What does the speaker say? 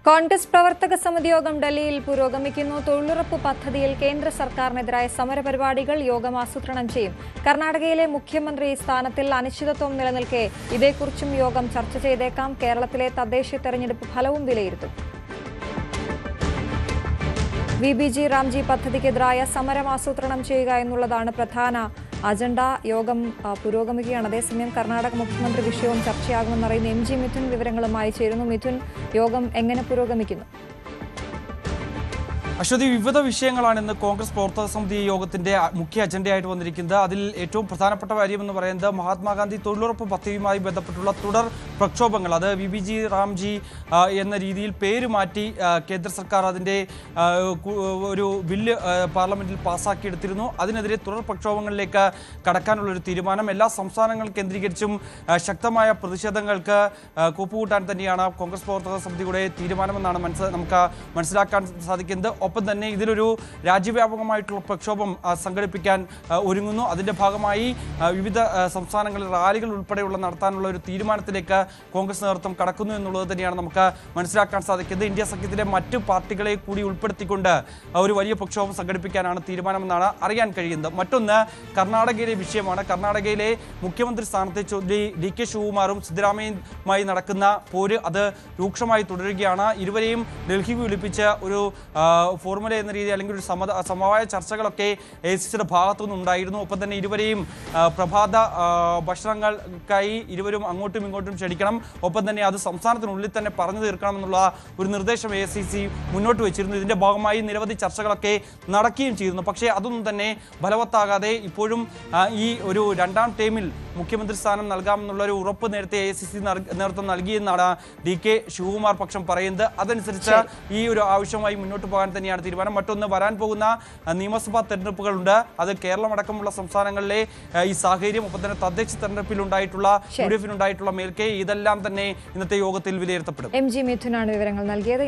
കോൺഗ്രസ് പ്രവർത്തക സമിതി യോഗം ഡൽഹിയിൽ പുരോഗമിക്കുന്നു. തൊഴിലുറപ്പ് പദ്ധതിയിൽ കേന്ദ്ര സർക്കാരിനെതിരായ സമരപരിപാടികൾ യോഗം ആസൂത്രണം ചെയ്യും. കർണാടകയിലെ മുഖ്യമന്ത്രി സ്ഥാനത്തിൽ അനിശ്ചിതത്വം നിലനിൽക്കെ ഇതേക്കുറിച്ചും യോഗം ചർച്ച ചെയ്തേക്കാം. കേരളത്തിലെ തദ്ദേശ തെരഞ്ഞെടുപ്പ് ഫലവും വിലയിരുത്തും. VBG റാംജി പദ്ധതിക്കെതിരായ സമരം ആസൂത്രണം ചെയ്യുക എന്നുള്ളതാണ് പ്രധാന അജണ്ട. യോഗം പുരോഗമിക്കുകയാണ്. അതേസമയം കർണാടക മുഖ്യമന്ത്രി വിഷയവും ചർച്ചയാകുമെന്നറിയുന്ന MG മിഥുൻ വിവരങ്ങളുമായി ചേരുന്നു. മിഥുൻ, യോഗം എങ്ങനെ പുരോഗമിക്കുന്നു? അശ്വതി, വിവിധ വിഷയങ്ങളാണ് ഇന്ന് കോൺഗ്രസ് പ്രവർത്തക സമിതി യോഗത്തിന്റെ മുഖ്യ അജണ്ടയായിട്ട് വന്നിരിക്കുന്നത്. അതിൽ ഏറ്റവും പ്രധാനപ്പെട്ട കാര്യമെന്ന് പറയുന്നത് മഹാത്മാഗാന്ധി തൊഴിലുറപ്പ് പദ്ധതിയുമായി ബന്ധപ്പെട്ടുള്ള തുടർ പ്രക്ഷോഭങ്ങൾ. അത് VBG റാംജി എന്ന രീതിയിൽ പേര് മാറ്റി കേന്ദ്ര സർക്കാർ അതിൻ്റെ ഒരു ബില്ല് പാർലമെന്റിൽ പാസ്സാക്കിയെടുത്തിരുന്നു. അതിനെതിരെ തുടർ പ്രക്ഷോഭങ്ങളിലേക്ക് കടക്കാനുള്ളൊരു തീരുമാനം. എല്ലാ സംസ്ഥാനങ്ങൾ കേന്ദ്രീകരിച്ചും ശക്തമായ പ്രതിഷേധങ്ങൾക്ക് കൂപ്പുകൂട്ടാൻ തന്നെയാണ് കോൺഗ്രസ് പ്രവർത്തക സമിതിയുടെ തീരുമാനമെന്നാണ് നമുക്ക് മനസ്സിലാക്കാൻ സാധിക്കുന്നത്. ഒപ്പം തന്നെ ഇതിലൊരു രാജ്യവ്യാപകമായിട്ടുള്ള പ്രക്ഷോഭം സംഘടിപ്പിക്കാൻ ഒരുങ്ങുന്നു. അതിൻ്റെ ഭാഗമായി വിവിധ സംസ്ഥാനങ്ങളിൽ റാലികൾ ഉൾപ്പെടെയുള്ള നടത്താനുള്ള ഒരു തീരുമാനത്തിലേക്ക് കോൺഗ്രസ് നേതൃത്വം കടക്കുന്നു എന്നുള്ളത് തന്നെയാണ് നമുക്ക് മനസ്സിലാക്കാൻ സാധിക്കുന്നത്. ഇന്ത്യ സഖ്യത്തിലെ മറ്റു പാർട്ടികളെ കൂടി ഉൾപ്പെടുത്തിക്കൊണ്ട് ഒരു വലിയ പ്രക്ഷോഭം സംഘടിപ്പിക്കാനാണ് തീരുമാനമെന്നാണ് അറിയാൻ കഴിയുന്നത്. മറ്റൊന്ന് കർണാടകയിലെ വിഷയമാണ്. കർണാടകയിലെ മുഖ്യമന്ത്രി സ്ഥാനത്തെ ചൊല്ലി DK ശിവകുമാറും സിദ്ധരാമയ്യയുമായി നടക്കുന്ന പോര് അത് രൂക്ഷമായി തുടരുകയാണ്. ഇരുവരെയും ഡൽഹി വിളിപ്പിച്ച് ഒരു ഫോർമുല എന്ന രീതി അല്ലെങ്കിൽ ഒരു സമവായ ചർച്ചകളൊക്കെ ACCയുടെ ഭാഗത്തു നിന്നുണ്ടായിരുന്നു. ഒപ്പം തന്നെ ഇരുവരെയും പ്രഭാത ഭക്ഷണങ്ങൾക്കായി ഇരുവരും അങ്ങോട്ടും ഇങ്ങോട്ടും ക്ഷണിക്കണം. ഒപ്പം തന്നെ അത് സംസ്ഥാനത്തിനുള്ളിൽ തന്നെ പറഞ്ഞു തീർക്കണമെന്നുള്ള ഒരു നിർദ്ദേശം ACC മുന്നോട്ട് വെച്ചിരുന്നു. ഇതിൻ്റെ ഭാഗമായി നിരവധി ചർച്ചകളൊക്കെ നടക്കുകയും ചെയ്തിരുന്നു. പക്ഷേ അതൊന്നും തന്നെ ഫലവത്താകാതെ ഇപ്പോഴും ഈ ഒരു രണ്ടാം ടേമിൽ മുഖ്യമന്ത്രി സ്ഥാനം നൽകാമെന്നുള്ള ഒരു ഉറപ്പ് നേരത്തെ ACC നേതൃത്വം നൽകിയെന്നാണ് DK ശിവകുമാർ പക്ഷം പറയുന്നത്. അതനുസരിച്ച് ഈ ഒരു ആവശ്യമായി മുന്നോട്ട് പോകാൻ തന്നെയാണ് തീരുമാനം. മറ്റൊന്ന്, വരാൻ പോകുന്ന നിയമസഭാ തെരഞ്ഞെടുപ്പുകളുണ്ട്. അത് കേരളമടക്കമുള്ള സംസ്ഥാനങ്ങളിലെ ഈ സാഹചര്യം, ഒപ്പം തന്നെ തദ്ദേശ തെരഞ്ഞെടുപ്പിലുണ്ടായിട്ടുള്ള UDF-നുണ്ടായിട്ടുള്ള മേൽക്കൈ, ഇതെല്ലാം തന്നെ ഇന്നത്തെ യോഗത്തിൽ വിലയിരുത്തപ്പെടും. MG മിഥുനാണ് വിവരങ്ങൾ നൽകിയത്.